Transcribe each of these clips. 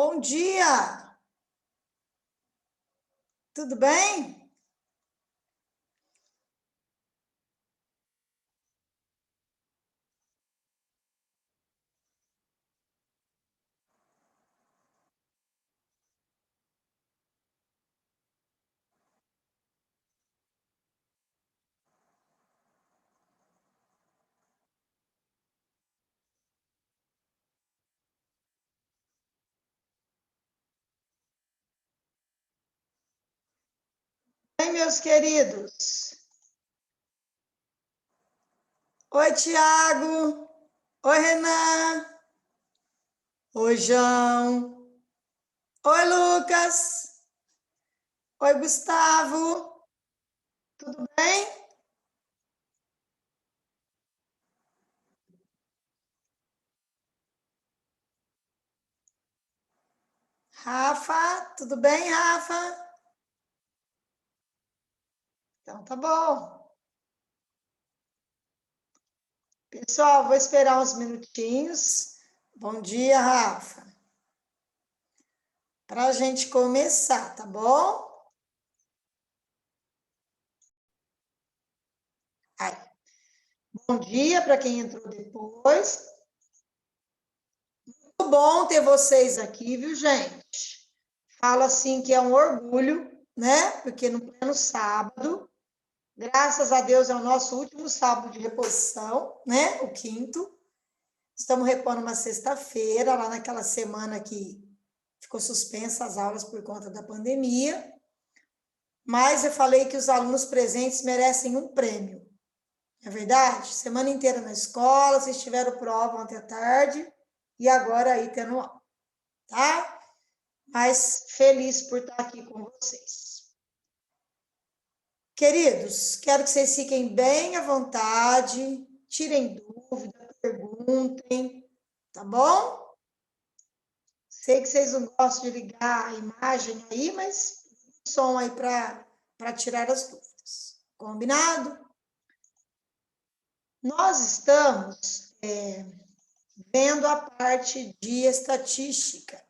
Bom dia! Tudo bem? Bem, meus queridos? Oi, Tiago! Oi, Renan! Oi, João! Oi, Lucas! Oi, Gustavo! Tudo bem? Rafa, tudo bem, Rafa? Então tá bom. Pessoal, vou esperar uns minutinhos. Bom dia, Rafa. Para a gente começar, tá bom? Aí. Bom dia para quem entrou depois. Muito bom ter vocês aqui, viu, gente? Falo assim que é um orgulho, né? Porque no pleno sábado, graças a Deus é o nosso último sábado de reposição, né? O quinto. Estamos repondo uma sexta-feira, lá naquela semana que ficou suspensa as aulas por conta da pandemia. Mas eu falei que os alunos presentes merecem um prêmio. É verdade? Semana inteira na escola, vocês tiveram prova ontem à tarde e agora aí tendo aula, tá? Mas feliz por estar aqui com vocês. Queridos, quero que vocês fiquem bem à vontade, tirem dúvida, perguntem, tá bom? Sei que vocês não gostam de ligar a imagem aí, mas som aí para tirar as dúvidas. Combinado? Nós estamos vendo a parte de estatística.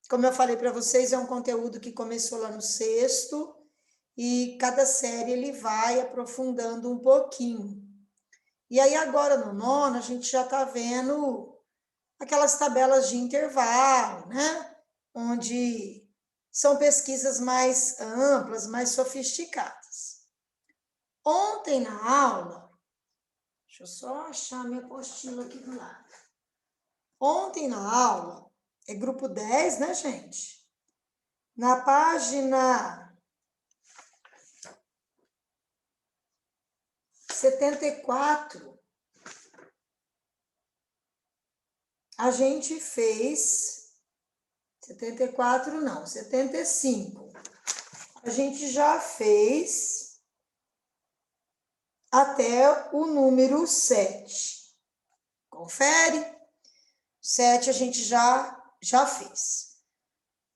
Como eu falei para vocês, é um conteúdo que começou lá no sexto, e cada série ele vai aprofundando um pouquinho. E aí agora no nono a gente já está vendo aquelas tabelas de intervalo, né? Onde são pesquisas mais amplas, mais sofisticadas. Ontem na aula, deixa eu só achar minha apostila aqui do lado. Ontem na aula, é grupo 10, né, gente? Na página 74, a gente fez 74 não, 75. A gente já fez até o número 7. Confere? 7 a gente já fez.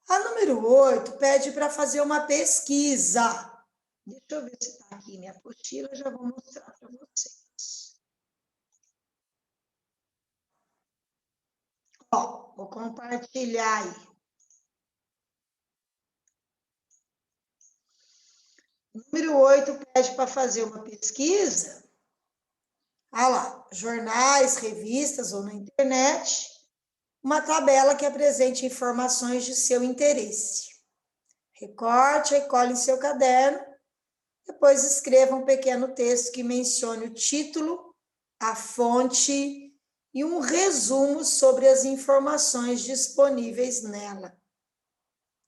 A número 8 pede para fazer uma pesquisa. Deixa eu ver se está aqui minha apostila, já vou mostrar para vocês. Ó, vou compartilhar aí. Número 8 pede para fazer uma pesquisa. Ah lá, jornais, revistas ou na internet, uma tabela que apresente informações de seu interesse. Recorte e cole em seu caderno, depois escreva um pequeno texto que mencione o título, a fonte e um resumo sobre as informações disponíveis nela.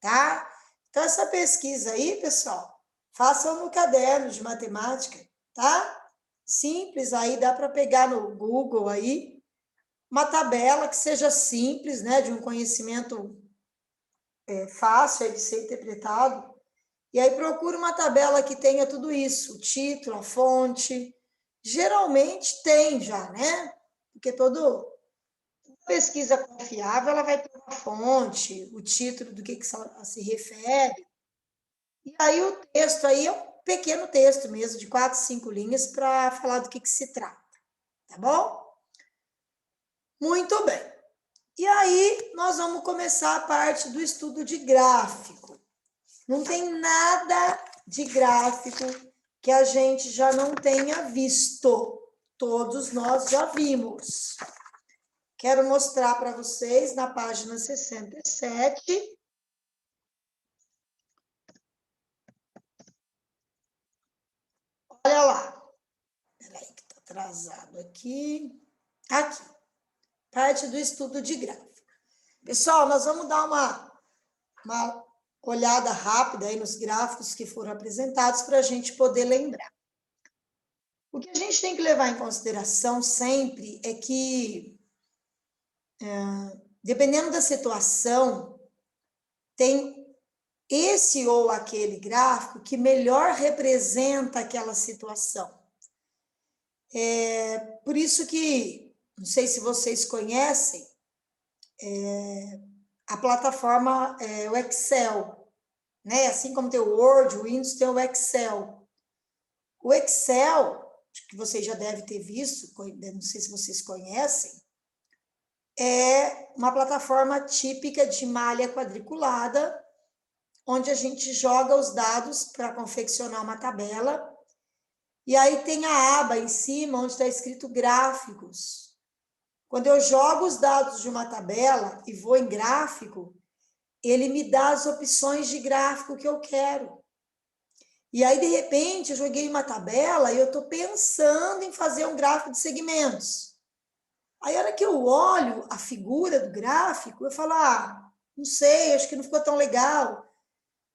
Tá? Então, essa pesquisa aí, pessoal, façam no caderno de matemática, tá? Simples, aí dá para pegar no Google aí, uma tabela que seja simples, né, de um conhecimento fácil de ser interpretado, e aí procura uma tabela que tenha tudo isso, o título, a fonte, geralmente tem já, né, porque toda pesquisa confiável, ela vai ter uma fonte, o título do que ela se refere, e aí o texto aí é um pequeno texto mesmo, de 4, 5 linhas, para falar do que se trata, tá bom? Muito bem. E aí, nós vamos começar a parte do estudo de gráfico. Não tem nada de gráfico que a gente já não tenha visto. Todos nós já vimos. Quero mostrar para vocês na página 67. Olha lá. Peraí, que está atrasado aqui. Aqui. Parte do estudo de gráfico. Pessoal, nós vamos dar uma olhada rápida aí nos gráficos que foram apresentados para a gente poder lembrar. O que a gente tem que levar em consideração sempre é que, dependendo da situação, tem esse ou aquele gráfico que melhor representa aquela situação. Por isso que, não sei se vocês conhecem, a plataforma o Excel, né? Assim como tem o Word, o Windows tem o Excel. O Excel, que vocês já devem ter visto, não sei se vocês conhecem, é uma plataforma típica de malha quadriculada, onde a gente joga os dados para confeccionar uma tabela, e aí tem a aba em cima, onde está escrito gráficos. Quando eu jogo os dados de uma tabela e vou em gráfico, ele me dá as opções de gráfico que eu quero. E aí, de repente, eu joguei uma tabela e eu estou pensando em fazer um gráfico de segmentos. Aí, a hora que eu olho a figura do gráfico, eu falo, não sei, acho que não ficou tão legal.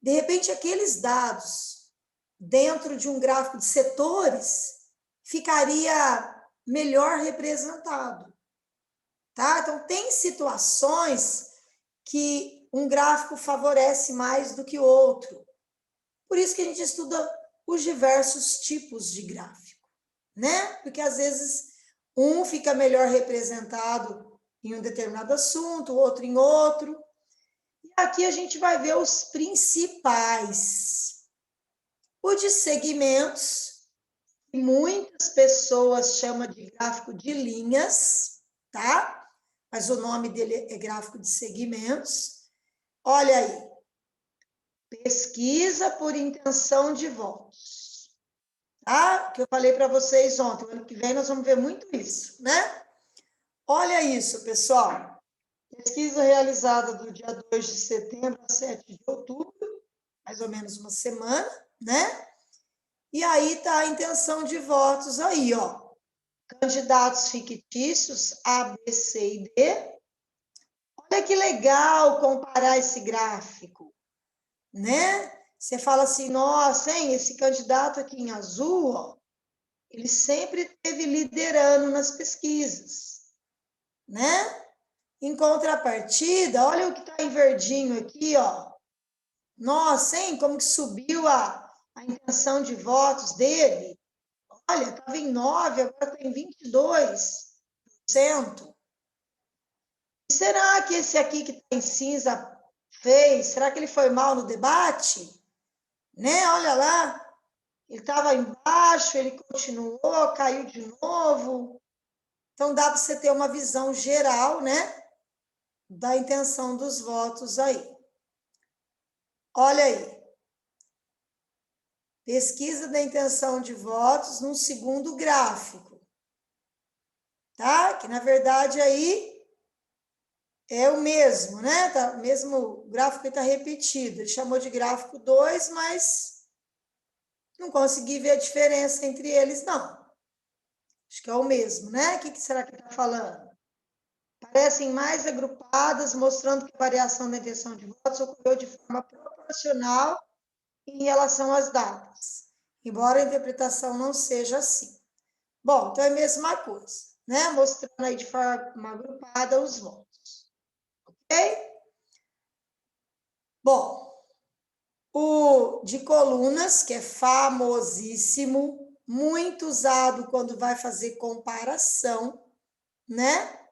De repente, aqueles dados dentro de um gráfico de setores ficaria melhor representado. Tá? Então, tem situações que um gráfico favorece mais do que o outro. Por isso que a gente estuda os diversos tipos de gráfico, né? Porque às vezes um fica melhor representado em um determinado assunto, o outro em outro. E aqui a gente vai ver os principais. O de segmentos, que muitas pessoas chamam de gráfico de linhas, tá? Mas o nome dele é gráfico de segmentos. Olha aí. Pesquisa por intenção de votos. Tá? Que eu falei para vocês ontem. Ano que vem nós vamos ver muito isso, né? Olha isso, pessoal. Pesquisa realizada do dia 2 de setembro a 7 de outubro, mais ou menos uma semana, né? E aí está a intenção de votos aí, ó. Candidatos fictícios A, B, C e D. Olha que legal comparar esse gráfico, né? Você fala assim, nossa, hein, esse candidato aqui em azul, ó, ele sempre esteve liderando nas pesquisas, né? Em contrapartida, olha o que está em verdinho aqui, ó. Nossa, hein, como que subiu a intenção de votos dele. Olha, estava em 9, agora está em 22%. E será que esse aqui que está em cinza fez? Será que ele foi mal no debate? Né? Olha lá, ele estava embaixo, ele continuou, caiu de novo. Então, dá para você ter uma visão geral, né? Da intenção dos votos aí. Olha aí. Pesquisa da intenção de votos num segundo gráfico. Tá? Que, na verdade, aí é o mesmo, né? Tá, o mesmo gráfico que está repetido. Ele chamou de gráfico 2, mas não consegui ver a diferença entre eles, não. Acho que é o mesmo, né? O que será que está falando? Parecem mais agrupadas, mostrando que a variação da intenção de votos ocorreu de forma proporcional em relação às datas, embora a interpretação não seja assim. Bom, então é a mesma coisa, né? Mostrando aí de forma agrupada os votos. Ok? Bom, o de colunas, que é famosíssimo, muito usado quando vai fazer comparação, né?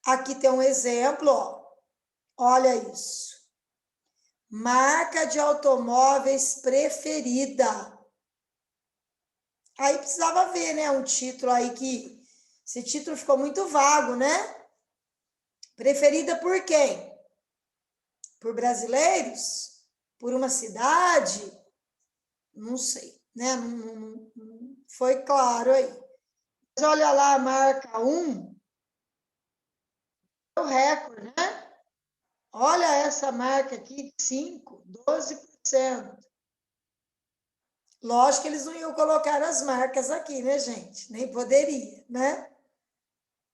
Aqui tem um exemplo, ó. Olha isso. Marca de automóveis preferida. Aí precisava ver, né? Um título aí que... Esse título ficou muito vago, né? Preferida por quem? Por brasileiros? Por uma cidade? Não sei, né? Não foi claro aí. Mas olha lá a marca 1, é o recorde, né? Olha essa marca aqui, 5, 12%. Lógico que eles não iam colocar as marcas aqui, né, gente? Nem poderia, né?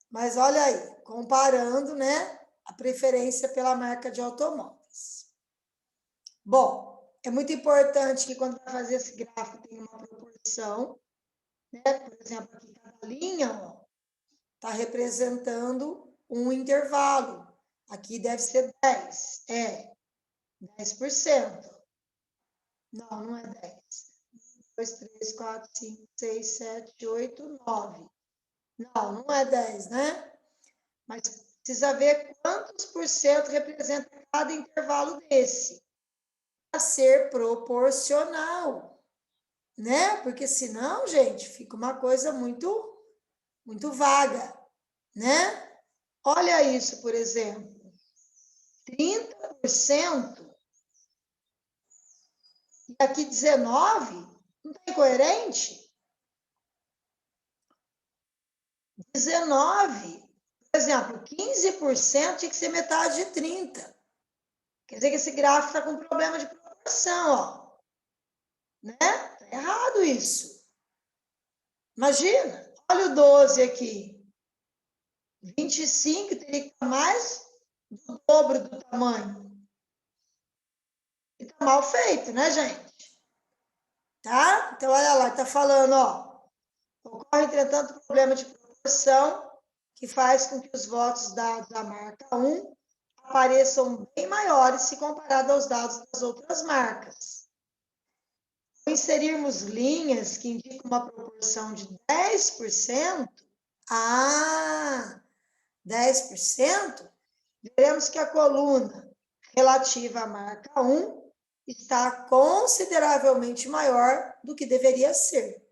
Mas olha aí, comparando, né, a preferência pela marca de automóveis. Bom, é muito importante que quando vai fazer esse gráfico tenha uma proporção, né? Por exemplo, aqui cada linha, ó, está representando um intervalo. Aqui deve ser 10, 10%. Não é 10. 2, 3, 4, 5, 6, 7, 8, 9. Não é 10, né? Mas precisa ver quantos por cento representa cada intervalo desse. Para ser proporcional, né? Porque senão, gente, fica uma coisa muito vaga, né? Olha isso, por exemplo. 30% e aqui 19%. Não está incoerente? 19%. Por exemplo, 15% tinha que ser metade de 30%. Quer dizer que esse gráfico está com problema de proporção, ó. Né? Tá errado isso. Imagina, olha o 12 aqui. 25 teria que estar mais do dobro do tamanho. E tá mal feito, né, gente? Tá? Então, olha lá, tá falando, ó. Ocorre, entretanto, problema de proporção que faz com que os votos dados à marca 1 apareçam bem maiores se comparado aos dados das outras marcas. Ao inserirmos linhas que indicam uma proporção de 10%, 10%, veremos que a coluna relativa à marca 1 está consideravelmente maior do que deveria ser.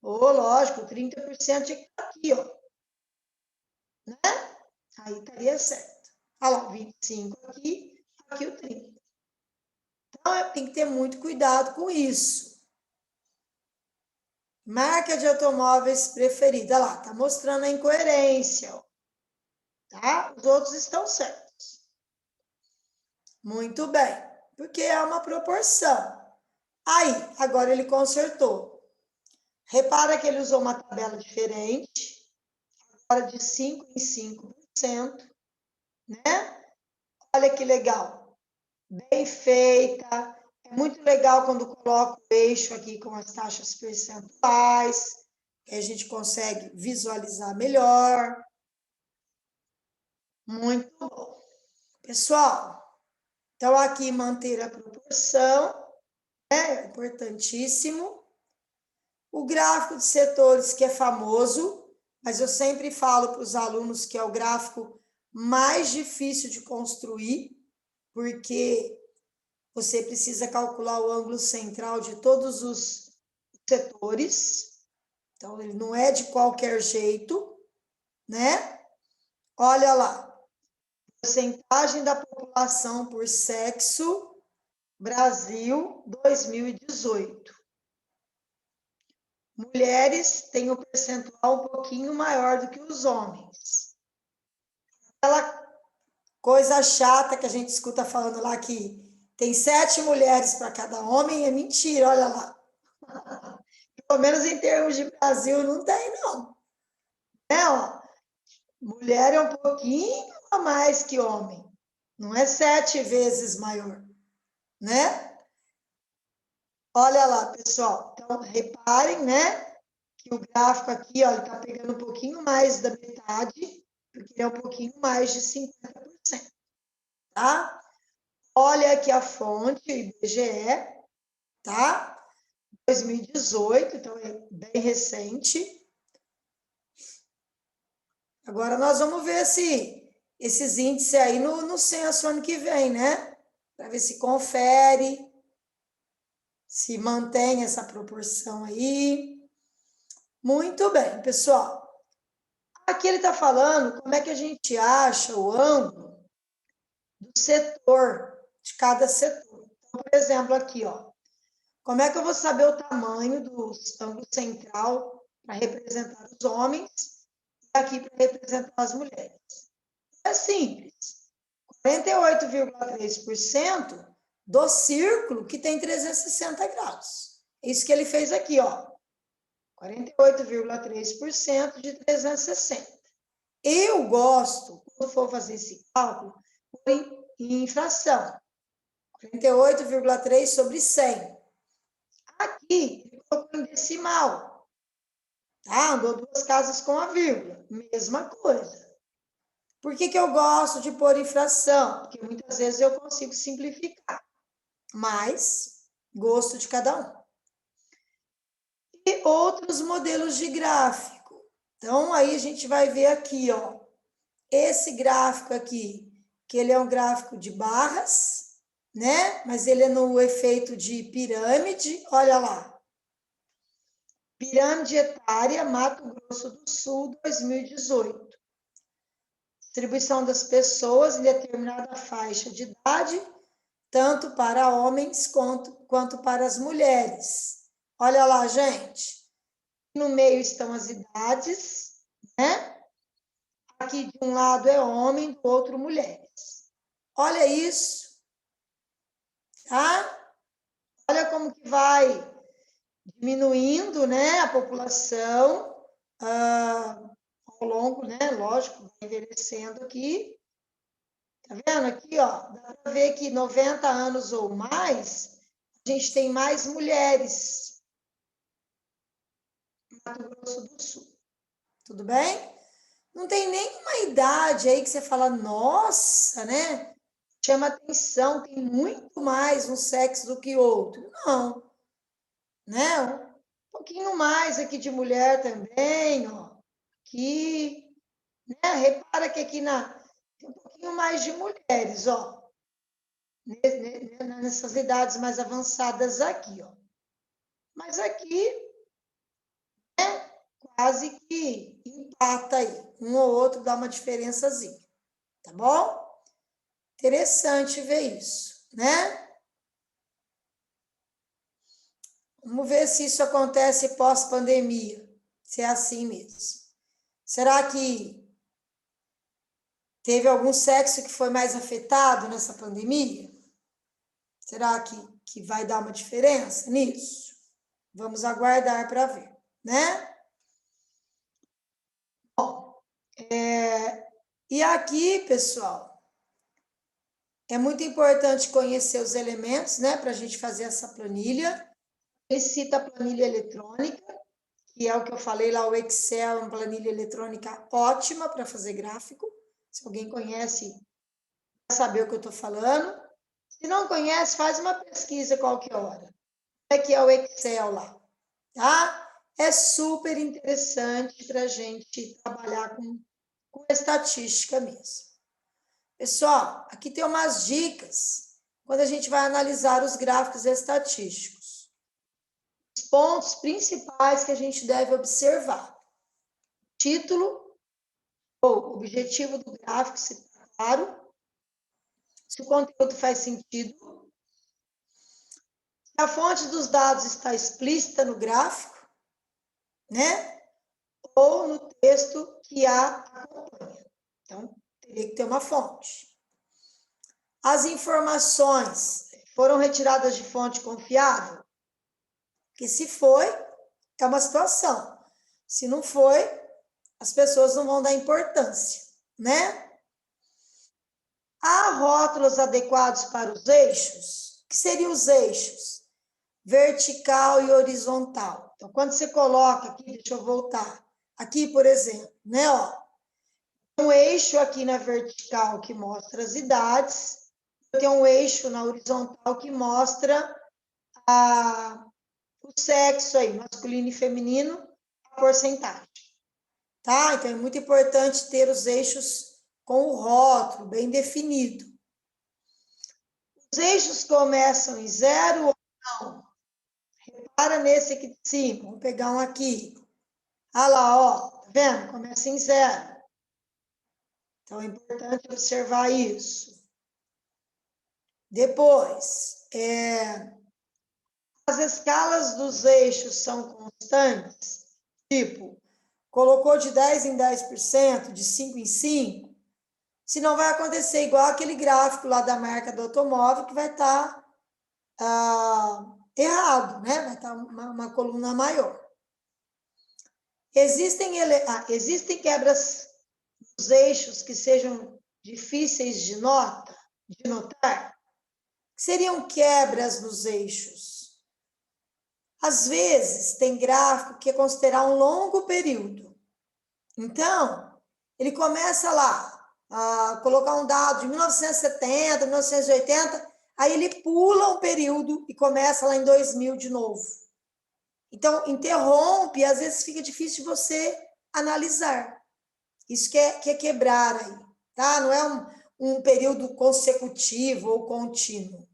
Lógico, 30% tinha que estar aqui, ó. Né? Aí estaria certo. Olha lá, 25 aqui, aqui o 30. Então, tem que ter muito cuidado com isso. Marca de automóveis preferida. Olha lá, tá mostrando a incoerência, ó. Tá? Os outros estão certos. Muito bem, porque é uma proporção. Aí, agora ele consertou. Repara que ele usou uma tabela diferente, agora de 5 em 5%, né? Olha que legal, bem feita. É muito legal quando coloca o eixo aqui com as taxas percentuais, que a gente consegue visualizar melhor. Muito bom. Pessoal, então aqui manter a proporção, né? É importantíssimo. O gráfico de setores, que é famoso, mas eu sempre falo para os alunos que é o gráfico mais difícil de construir, porque você precisa calcular o ângulo central de todos os setores, então ele não é de qualquer jeito, né? Olha lá, porcentagem da população por sexo, Brasil, 2018. Mulheres têm um percentual um pouquinho maior do que os homens. Aquela coisa chata que a gente escuta falando lá que tem 7 mulheres para cada homem, é mentira, olha lá. Pelo menos em termos de Brasil, não tem, não. Ó, mulher é um pouquinho a mais que homem. Não é 7 vezes maior, né? Olha lá, pessoal. Então, reparem, né? Que o gráfico aqui, ó, ele tá pegando um pouquinho mais da metade, porque ele é um pouquinho mais de 50%, tá? Olha aqui a fonte, IBGE, tá? 2018, então é bem recente. Agora nós vamos ver esses índices aí no censo ano que vem, né? Para ver se confere, se mantém essa proporção aí. Muito bem, pessoal. Aqui ele está falando como é que a gente acha o ângulo do setor, de cada setor. Então, por exemplo, aqui, ó, como é que eu vou saber o tamanho do ângulo central para representar os homens e aqui para representar as mulheres? É simples. 48,3% do círculo que tem 360 graus. É isso que ele fez aqui, ó. 48,3% de 360. Eu gosto, quando for fazer esse cálculo, em fração. 48,3 sobre 100. Aqui, ele colocou em decimal. Tá? Andou 2 casas com a vírgula. Mesma coisa. Por que eu gosto de pôr em fração? Porque muitas vezes eu consigo simplificar. Mas, gosto de cada um. E outros modelos de gráfico. Então, aí a gente vai ver aqui, ó. Esse gráfico aqui, que ele é um gráfico de barras, né? Mas ele é no efeito de pirâmide. Olha lá. Pirâmide etária, Mato Grosso do Sul, 2018. Distribuição das pessoas em determinada faixa de idade, tanto para homens quanto para as mulheres. Olha lá, gente. No meio estão as idades, né? Aqui de um lado é homem, do outro mulheres. Olha isso, tá? Olha como que vai diminuindo, né, a população ao longo, né, lógico, vai envelhecendo aqui. Tá vendo aqui, ó? Dá para ver que 90 anos ou mais, a gente tem mais mulheres no Mato Grosso do Sul. Tudo bem? Não tem nenhuma idade aí que você fala, nossa, né? Chama atenção, tem muito mais um sexo do que outro. Não, né? Um pouquinho mais aqui de mulher também, ó. Aqui, né? Repara que aqui tem um pouquinho mais de mulheres, ó. Nessas idades mais avançadas aqui, ó. Mas aqui, né? Quase que empata aí. Um ou outro dá uma diferençazinha, tá bom? Interessante ver isso, né? Vamos ver se isso acontece pós-pandemia, se é assim mesmo. Será que teve algum sexo que foi mais afetado nessa pandemia? Será que vai dar uma diferença nisso? Vamos aguardar para ver, né? Bom, e aqui, pessoal, é muito importante conhecer os elementos, né, para a gente fazer essa planilha. Ele cita a planilha eletrônica, que é o que eu falei lá, o Excel é uma planilha eletrônica ótima para fazer gráfico. Se alguém conhece, vai saber o que eu estou falando. Se não conhece, faz uma pesquisa qualquer hora. Como é que é o Excel lá, tá? É super interessante para a gente trabalhar com estatística mesmo. Pessoal, aqui tem umas dicas quando a gente vai analisar os gráficos estatísticos. Os pontos principais que a gente deve observar. Título ou objetivo do gráfico, se está claro. Se o conteúdo faz sentido. Se a fonte dos dados está explícita no gráfico, né? Ou no texto que a acompanha. Então, teria que ter uma fonte. As informações foram retiradas de fonte confiável? Que se foi, é uma situação. Se não foi, as pessoas não vão dar importância, né? Há rótulos adequados para os eixos? O que seriam os eixos? Vertical e horizontal. Então, quando você coloca aqui, deixa eu voltar. Aqui, por exemplo, né, ó, um eixo aqui na vertical que mostra as idades, eu tenho um eixo na horizontal que mostra o sexo aí, masculino e feminino, a porcentagem. Tá? Então, é muito importante ter os eixos com o rótulo bem definido. Os eixos começam em 0 ou não? Repara nesse aqui de cima. Vamos pegar um aqui. Olha lá, ó. Tá vendo? Começa em 0. Então, é importante observar isso. Depois, as escalas dos eixos são constantes? Tipo, colocou de 10 em 10%, de 5 em 5%, senão vai acontecer igual aquele gráfico lá da marca do automóvel, que vai estar errado, né? Vai estar uma coluna maior. Existem quebras nos eixos que sejam difíceis de notar? Seriam quebras nos eixos. Às vezes, tem gráfico que é considerar um longo período. Então, ele começa lá a colocar um dado de 1970, 1980, aí ele pula um período e começa lá em 2000 de novo. Então, interrompe, às vezes fica difícil de você analisar. Isso que é quebrar aí, tá? Não é um período consecutivo ou contínuo.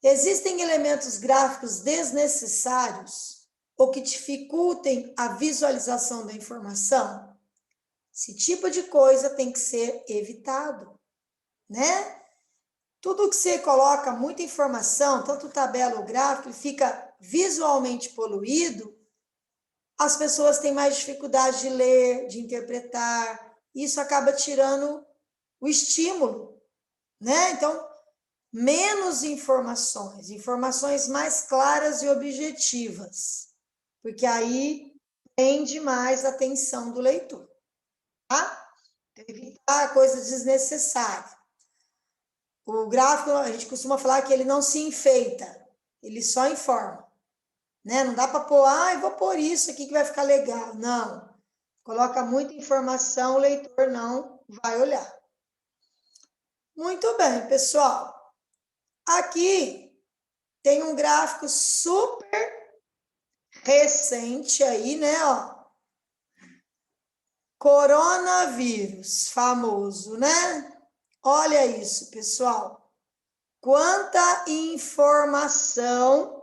Existem elementos gráficos desnecessários ou que dificultem a visualização da informação? Esse tipo de coisa tem que ser evitado, né? Tudo que você coloca muita informação, tanto tabela ou gráfico, ele fica visualmente poluído, as pessoas têm mais dificuldade de ler, de interpretar, isso acaba tirando o estímulo, né? Então, menos informações mais claras e objetivas, porque aí prende mais a atenção do leitor, tá? Evitar coisas desnecessárias. O gráfico, a gente costuma falar que ele não se enfeita, ele só informa, né? Não dá para pôr, eu vou pôr isso aqui que vai ficar legal. Não. Coloca muita informação, o leitor não vai olhar. Muito bem, pessoal. Aqui tem um gráfico super recente aí, né? Ó. Coronavírus, famoso, né? Olha isso, pessoal. Quanta informação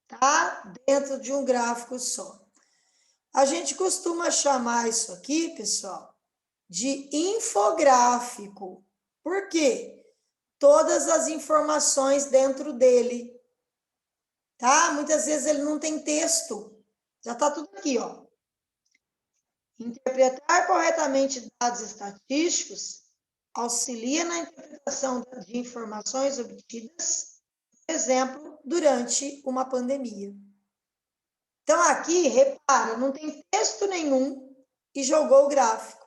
tá dentro de um gráfico só. A gente costuma chamar isso aqui, pessoal, de infográfico. Por quê? Todas as informações dentro dele, tá? Muitas vezes ele não tem texto, já tá tudo aqui, ó. Interpretar corretamente dados estatísticos auxilia na interpretação de informações obtidas, por exemplo, durante uma pandemia. Então, aqui, repara, não tem texto nenhum e jogou o gráfico.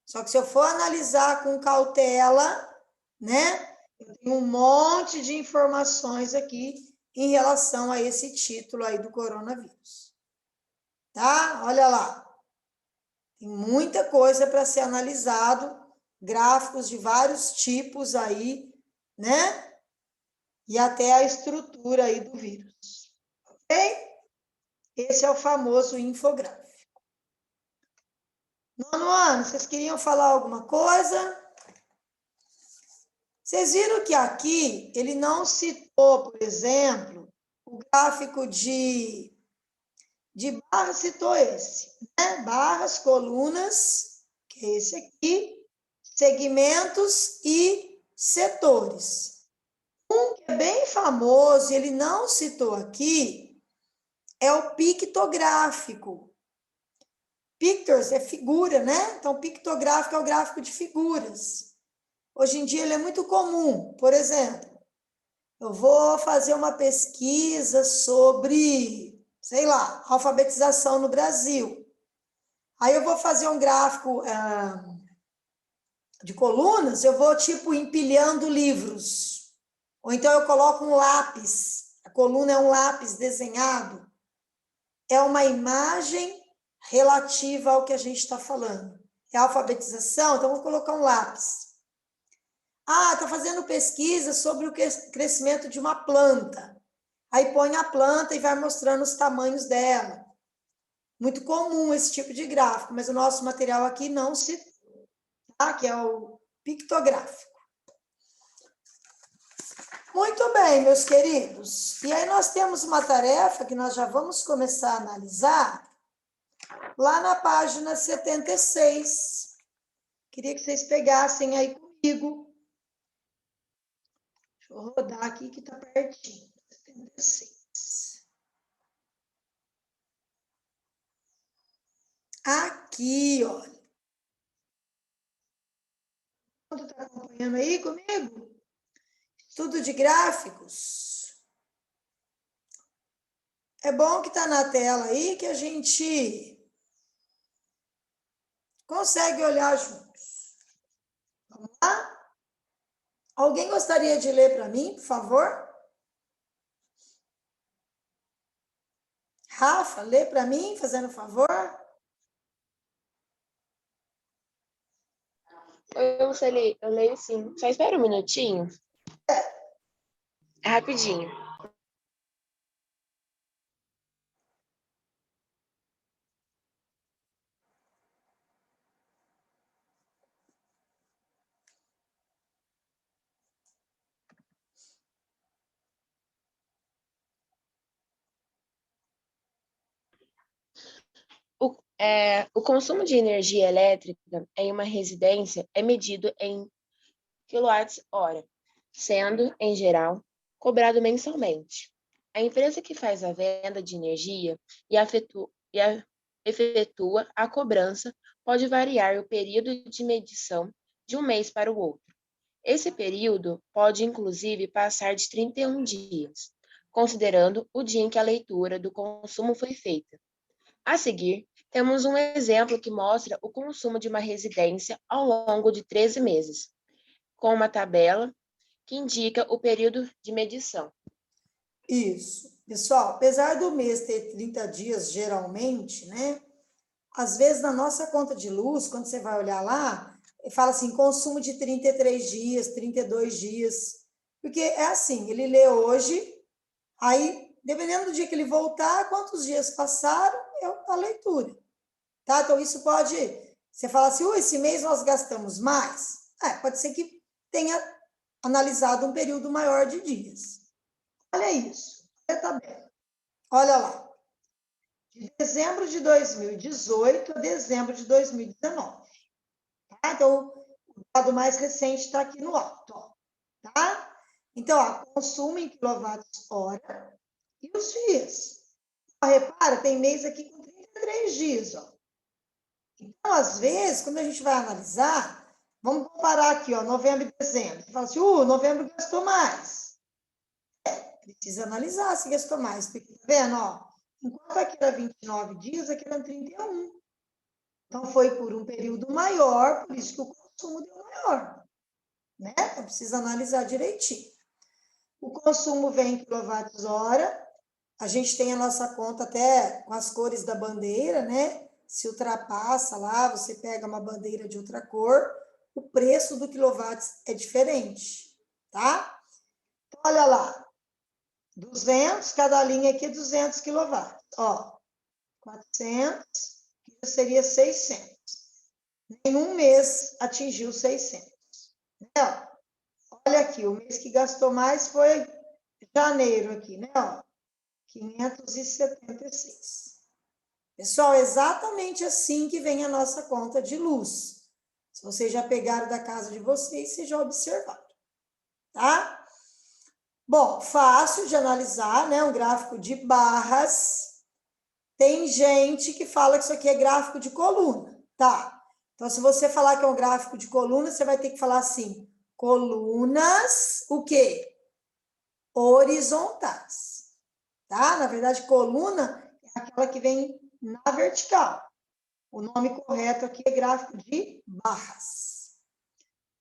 Só que se eu for analisar com cautela, né, eu tenho um monte de informações aqui em relação a esse título aí do coronavírus. Tá? Olha lá. Tem muita coisa para ser analisado, gráficos de vários tipos aí, né? E até a estrutura aí do vírus. Ok? Esse é o famoso infográfico. Nono ano, vocês queriam falar alguma coisa? Vocês viram que aqui ele não citou, por exemplo, o gráfico de barras, citou esse, né? Barras, colunas, que é esse aqui, segmentos e setores. Um que é bem famoso, e ele não citou aqui, é o pictográfico. Pictures é figura, né? Então, pictográfico é o gráfico de figuras. Hoje em dia ele é muito comum. Por exemplo, eu vou fazer uma pesquisa sobre, sei lá, alfabetização no Brasil. Aí eu vou fazer um gráfico de colunas, eu vou tipo empilhando livros. Ou então eu coloco um lápis. A coluna é um lápis desenhado. É uma imagem relativa ao que a gente está falando. É alfabetização, então vou colocar um lápis. Está fazendo pesquisa sobre o crescimento de uma planta. Aí põe a planta e vai mostrando os tamanhos dela. Muito comum esse tipo de gráfico, mas o nosso material aqui não se... Tá? Que é o pictográfico. Muito bem, meus queridos. E aí nós temos uma tarefa que nós já vamos começar a analisar, lá na página 76. Queria que vocês pegassem aí comigo. Deixa eu rodar aqui que está pertinho. 76. Aqui, olha. Todo mundo está acompanhando aí comigo? Estudo de gráficos. É bom que está na tela aí que a gente consegue olhar juntos. Vamos lá? Alguém gostaria de ler para mim, por favor? Rafa, lê para mim, fazendo favor. Eu leio sim. Só espera um minutinho. É rapidinho. O consumo de energia elétrica em uma residência é medido em kWh, sendo, em geral, cobrado mensalmente. A empresa que faz a venda de energia efetua a cobrança pode variar o período de medição de um mês para o outro. Esse período pode, inclusive, passar de 31 dias, considerando o dia em que a leitura do consumo foi feita. A seguir, temos um exemplo que mostra o consumo de uma residência ao longo de 13 meses, com uma tabela que indica o período de medição. Isso. Pessoal, apesar do mês ter 30 dias, geralmente, né? Às vezes, na nossa conta de luz, quando você vai olhar lá, fala assim, consumo de 33 dias, 32 dias. Porque é assim, ele lê hoje, aí, dependendo do dia que ele voltar, quantos dias passaram, é a leitura. Tá? Então, isso pode... Você fala assim, esse mês nós gastamos mais. Pode ser que tenha analisado um período maior de dias. Olha isso, olha a tabela. Olha lá. De dezembro de 2018 a dezembro de 2019. Tá? Então, o dado mais recente está aqui no alto. Ó, tá? Então, ó, consumo em kWh e os dias. Ó, repara, tem mês aqui com 33 dias. Ó. Então, às vezes, quando a gente vai analisar, vamos comparar aqui, ó, novembro e dezembro. Você fala assim, novembro gastou mais. Precisa analisar se gastou mais. Porque, tá vendo, ó? Enquanto aqui era 29 dias, aqui eram 31. Então, foi por um período maior, por isso que o consumo deu maior. Né? Então, precisa analisar direitinho. O consumo vem em kWh. A gente tem a nossa conta até com as cores da bandeira, né? Se ultrapassa lá, você pega uma bandeira de outra cor, o preço do quilowatts é diferente, tá? Então, olha lá. 200, cada linha aqui é 200 kW. Ó, 400, que seria 600. Nenhum mês atingiu 600. Né? Olha aqui, o mês que gastou mais foi janeiro aqui, né? Ó, 576. Pessoal, é exatamente assim que vem a nossa conta de luz. Se vocês já pegaram da casa de vocês, vocês já observaram, tá? Bom, fácil de analisar, né? Um gráfico de barras. Tem gente que fala que isso aqui é gráfico de coluna, tá? Então, se você falar que é um gráfico de coluna, você vai ter que falar assim, colunas, o quê? Horizontais, tá? Na verdade, coluna é aquela que vem na vertical. O nome correto aqui é gráfico de barras.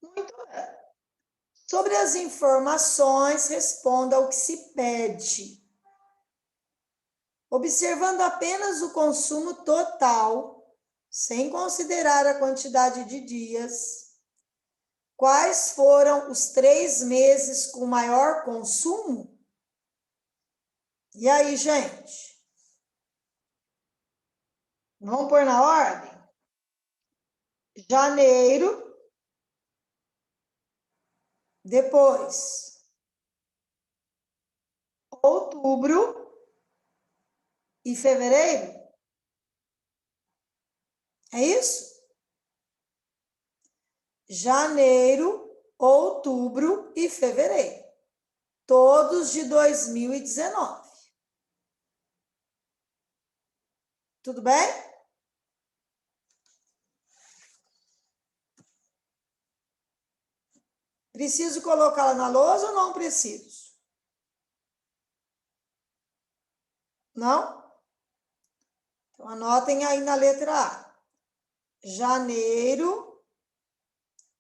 Muito bem. Sobre as informações, responda ao que se pede. Observando apenas o consumo total, sem considerar a quantidade de dias, quais foram os 3 meses com maior consumo? E aí, gente? Vamos pôr na ordem? Janeiro, depois outubro e fevereiro. É isso? Janeiro, outubro e fevereiro. Todos de 2019. Tudo bem? Preciso colocá-la na lousa ou não preciso? Não? Então, anotem aí na letra A. Janeiro,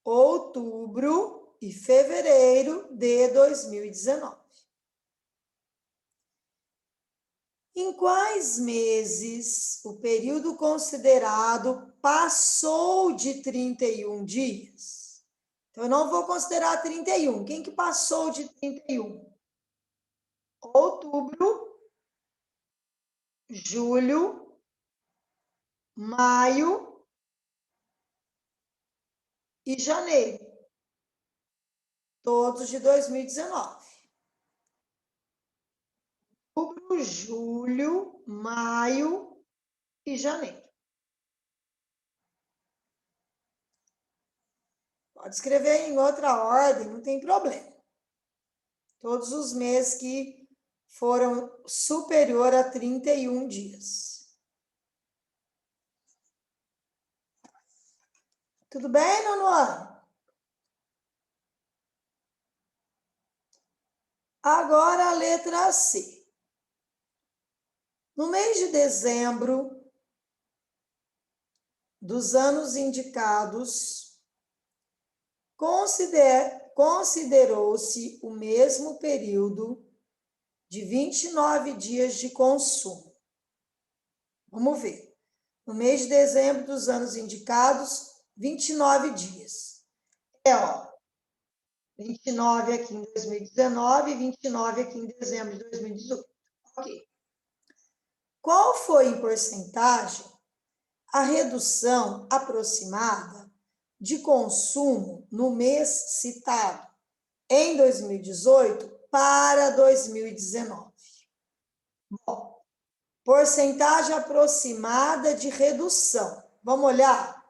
outubro e fevereiro de 2019. Em quais meses o período considerado passou de 31 dias? Então, eu não vou considerar 31. Quem que passou de 31? Outubro, julho, maio e janeiro. Todos de 2019. Outubro, julho, maio e janeiro. Pode escrever em outra ordem, não tem problema. Todos os meses que foram superior a 31 dias. Tudo bem, nono ano? Agora a letra C. No mês de dezembro dos anos indicados, considerou-se o mesmo período de 29 dias de consumo. Vamos ver. No mês de dezembro dos anos indicados, 29 dias. Ó, 29 aqui em 2019 e 29 aqui em dezembro de 2018. Ok. Qual foi em porcentagem a redução aproximada de consumo no mês citado em 2018 para 2019? Bom, porcentagem aproximada de redução. Vamos olhar?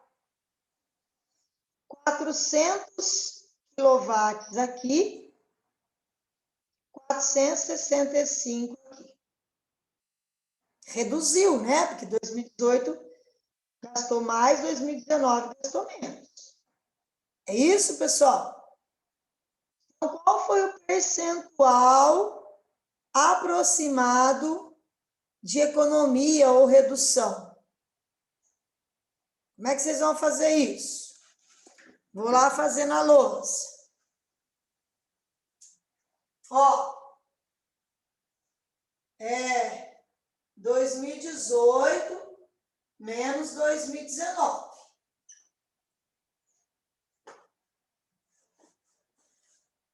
400 quilowatts aqui, 465 aqui. Reduziu, né? Porque 2018 gastou mais, 2019 gastou menos. É isso, pessoal? Então, qual foi o percentual aproximado de economia ou redução? Como é que vocês vão fazer isso? Vou lá fazer na lousa. Ó, 2018 menos 2019.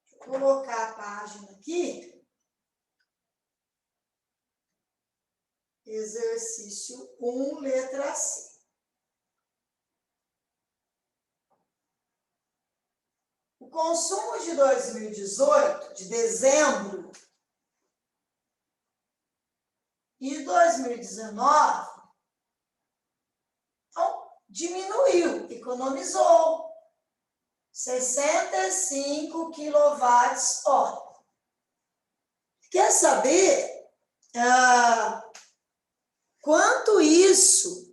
Vou colocar a página aqui. Exercício 1, letra C. O consumo de 2018, de dezembro, e 2019, então, diminuiu, economizou 65 kWh. Quer saber quanto isso?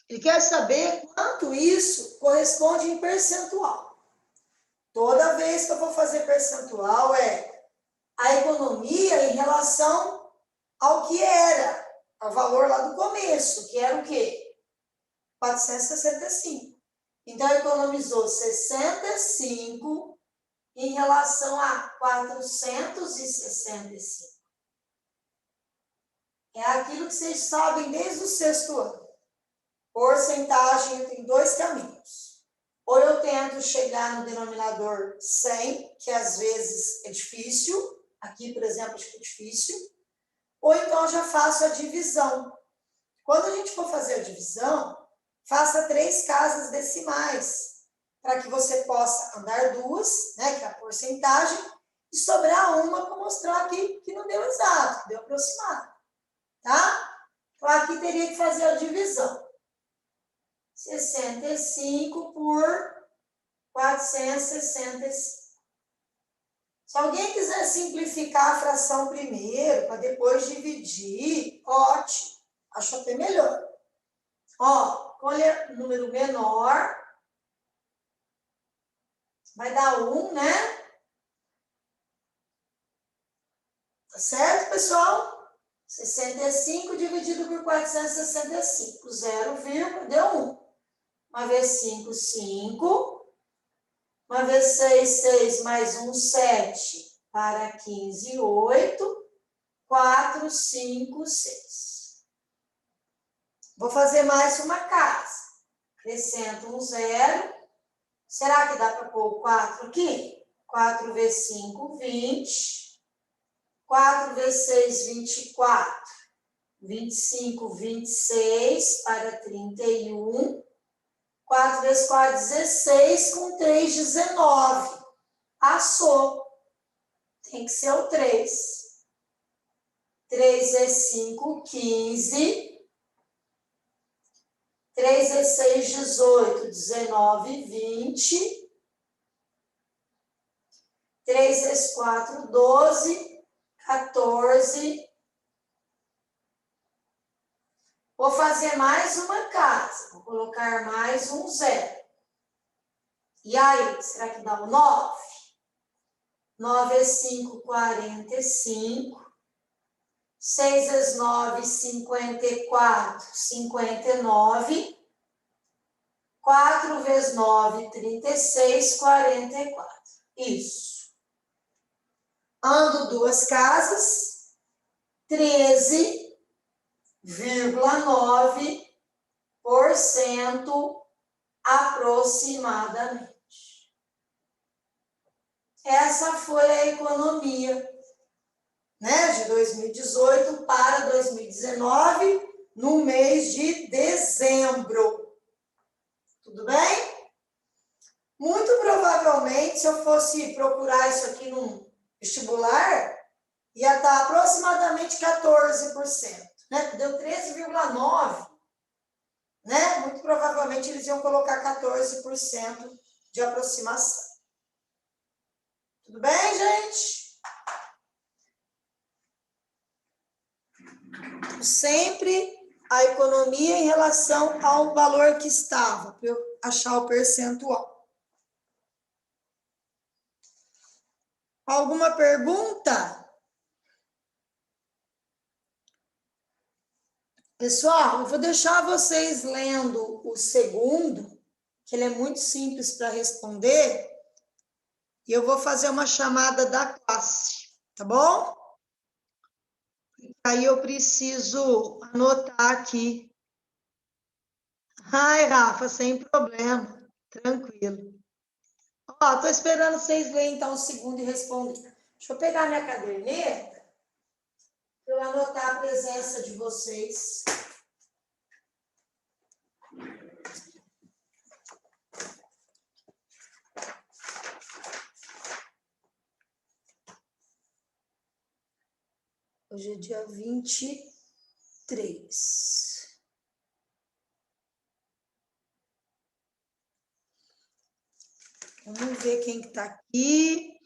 Ele quer saber quanto isso corresponde em percentual. Toda vez que eu vou fazer percentual a economia em relação ao que era, ao valor lá do começo, que era o quê? 465. Então, economizou 65 em relação a 465. É aquilo que vocês sabem desde o sexto ano. Porcentagem, eu tenho dois caminhos. Ou eu tento chegar no denominador 100, que às vezes é difícil. Aqui, por exemplo, acho que é difícil. Ou então eu já faço a divisão. Quando a gente for fazer a divisão, faça 3 casas decimais, para que você possa andar 2, né, que é a porcentagem, e sobrar uma para mostrar aqui que não deu exato, que deu aproximado. Tá? Então, aqui teria que fazer a divisão. 65 por 465. Se alguém quiser simplificar a fração primeiro, para depois dividir, ótimo. Acho até melhor. Ó, escolha número menor. Vai dar 1, né? Tá certo, pessoal? 65 dividido por 465. 0, deu 1. Uma vez 5, 5. Uma vez 6, 6 mais 1, 7. Para 15, 8. 4, 5, 6. Vou fazer mais uma casa. Acrescento um 0. Será que dá para pôr o 4 aqui? 4 vezes 5, 20. 4 vezes 6, 24. 25, 26 para 31. 4 vezes 4, 16. Com 3, 19. Passou. Tem que ser o 3. 3 vezes 5, 15. 3 vezes 6, 18. 19, 20. 3 vezes 4, 12. 14. Vou fazer mais uma casa. Vou colocar mais um 0. E aí, será que dá o 9? 9 vezes 5, 45. 6 vezes 9, 54. 59. 4 vezes 9, 36. 44. Isso. Ando duas casas. 13,9% aproximadamente. Essa foi a economia, né, de 2018 para 2019, no mês de dezembro. Tudo bem? Muito provavelmente, se eu fosse procurar isso aqui num vestibular, ia estar aproximadamente 14%, né? Deu 13,9%, né? Muito provavelmente eles iam colocar 14% de aproximação. Tudo bem, gente? Sempre a economia em relação ao valor que estava, para eu achar o percentual. Alguma pergunta? Pessoal, eu vou deixar vocês lendo o segundo, que ele é muito simples para responder, e eu vou fazer uma chamada da classe, tá bom? Aí eu preciso anotar aqui. Ai, Rafa, sem problema, tranquilo. Ó, tô esperando vocês lerem então o segundo e responder. Deixa eu pegar minha caderneta para eu anotar a presença de vocês. Hoje é dia 23. Vamos ver quem que tá aqui.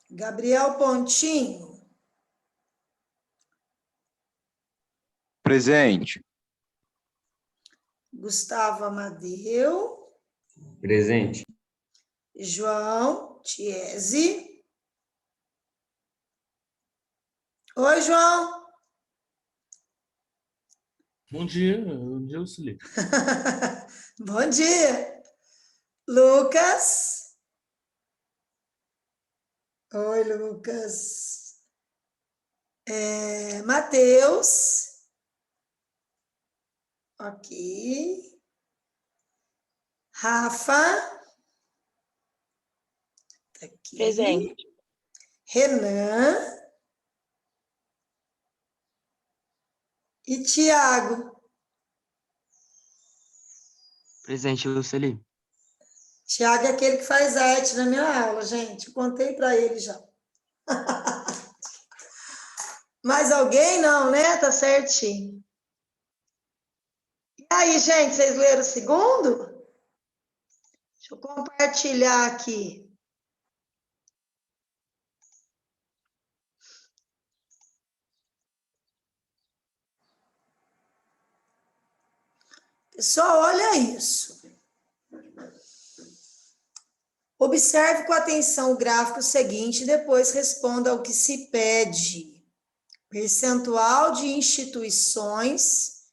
Gabriel Pontinho. Presente. Gustavo Amadeu. Presente. João Tiesi. Oi, João. Bom dia, Lucili. Bom dia. Lucas. Oi, Lucas. Matheus. Ok. Rafa. Tá aqui. Presente. Renan. E Tiago. Presente, Lucili. Tiago é aquele que faz arte na minha aula, gente. Eu contei para ele já. Mais alguém? Não, né? Tá certinho. E aí, gente, vocês leram o segundo? Deixa eu compartilhar aqui. Pessoal, olha isso. Observe com atenção o gráfico seguinte e depois responda ao que se pede. Percentual de instituições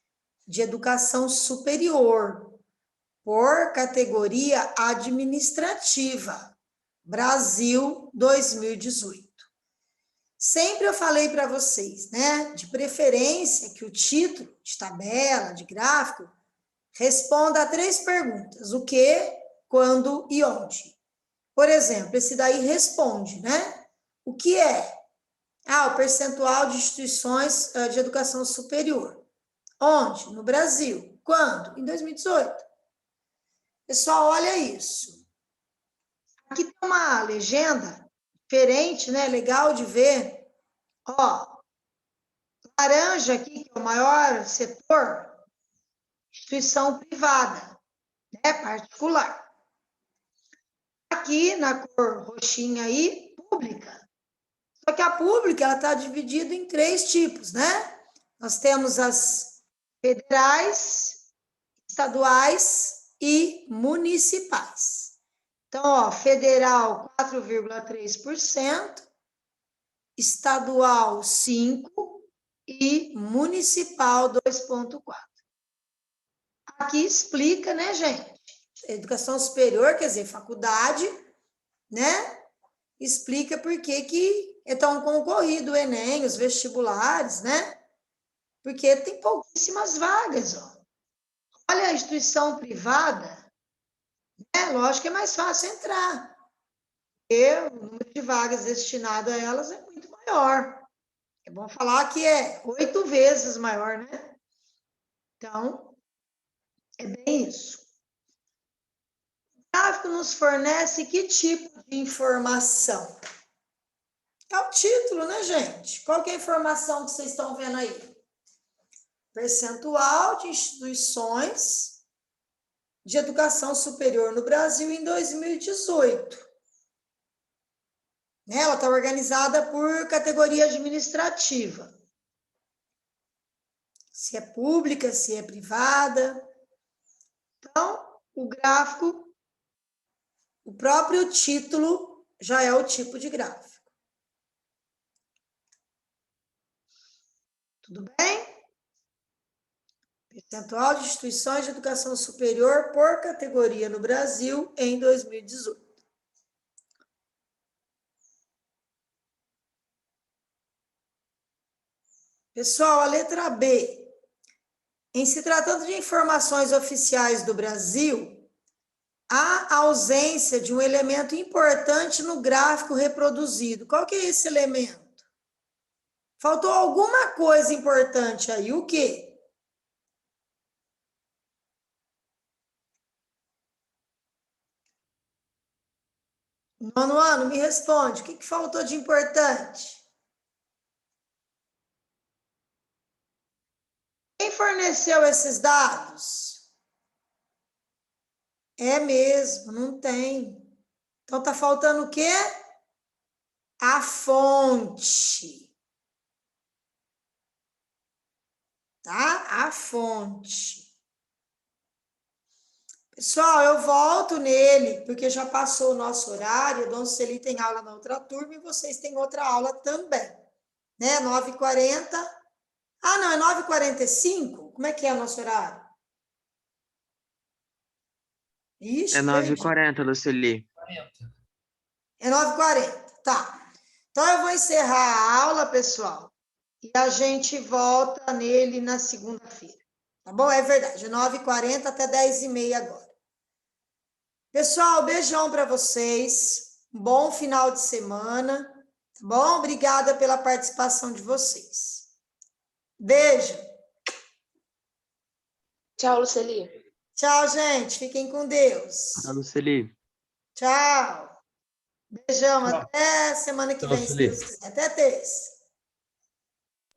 de educação superior por categoria administrativa. Brasil 2018. Sempre eu falei para vocês, né? De preferência que o título de tabela, de gráfico, responda a 3 perguntas: o que, quando e onde. Por exemplo, esse daí responde, né? O que é? O percentual de instituições de educação superior. Onde? No Brasil. Quando? Em 2018. Pessoal, olha isso. Aqui tem uma legenda diferente, né? Legal de ver. Ó, laranja aqui, que é o maior setor, instituição privada, né? Particular. Aqui, na cor roxinha aí, pública. Só que a pública, ela está dividida em 3 tipos, né? Nós temos as federais, estaduais e municipais. Então, ó, federal 4,3%, estadual 5% e municipal 2,4%. Aqui explica, né, gente? Educação superior, quer dizer, faculdade, né? Explica por que é tão concorrido o Enem, os vestibulares, né? Porque tem pouquíssimas vagas, ó. Olha a instituição privada, né? Lógico que é mais fácil entrar, porque o número de vagas destinado a elas é muito maior. É bom falar que é 8 vezes maior, né? Então, é bem isso. O gráfico nos fornece que tipo de informação? É o título, né, gente? Qual que é a informação que vocês estão vendo aí? Percentual de instituições de educação superior no Brasil em 2018. Ela está organizada por categoria administrativa. Se é pública, se é privada. Então, o gráfico, o próprio título já é o tipo de gráfico. Tudo bem? Percentual de instituições de educação superior por categoria no Brasil em 2018. Pessoal, a letra B. Em se tratando de informações oficiais do Brasil, há ausência de um elemento importante no gráfico reproduzido. Qual que é esse elemento? Faltou alguma coisa importante aí. O quê? Nono ano, me responde. O que faltou de importante? Quem forneceu esses dados? É mesmo, não tem. Então, tá faltando o quê? A fonte. Tá? A fonte. Pessoal, eu volto nele, porque já passou o nosso horário. A Dona Sueli tem aula na outra turma e vocês têm outra aula também. Né? 9h40. Ah, não, é 9h45? Como é que é o nosso horário? Ixi, É 9h40, Luceli. É 9h40, tá. Então, eu vou encerrar a aula, pessoal, e a gente volta nele na segunda-feira. Tá bom? É verdade, 9h40 até 10h30 agora. Pessoal, beijão para vocês. Um bom final de semana. Tá bom? Obrigada pela participação de vocês. Beijo. Tchau, Luceli. Tchau, gente. Fiquem com Deus. Tchau, Luceli. Tchau. Beijão, Tchau. até semana que Tchau, vem, se Sueli. Deus quiser. Até terça.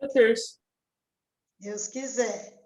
É terça. Deus quiser.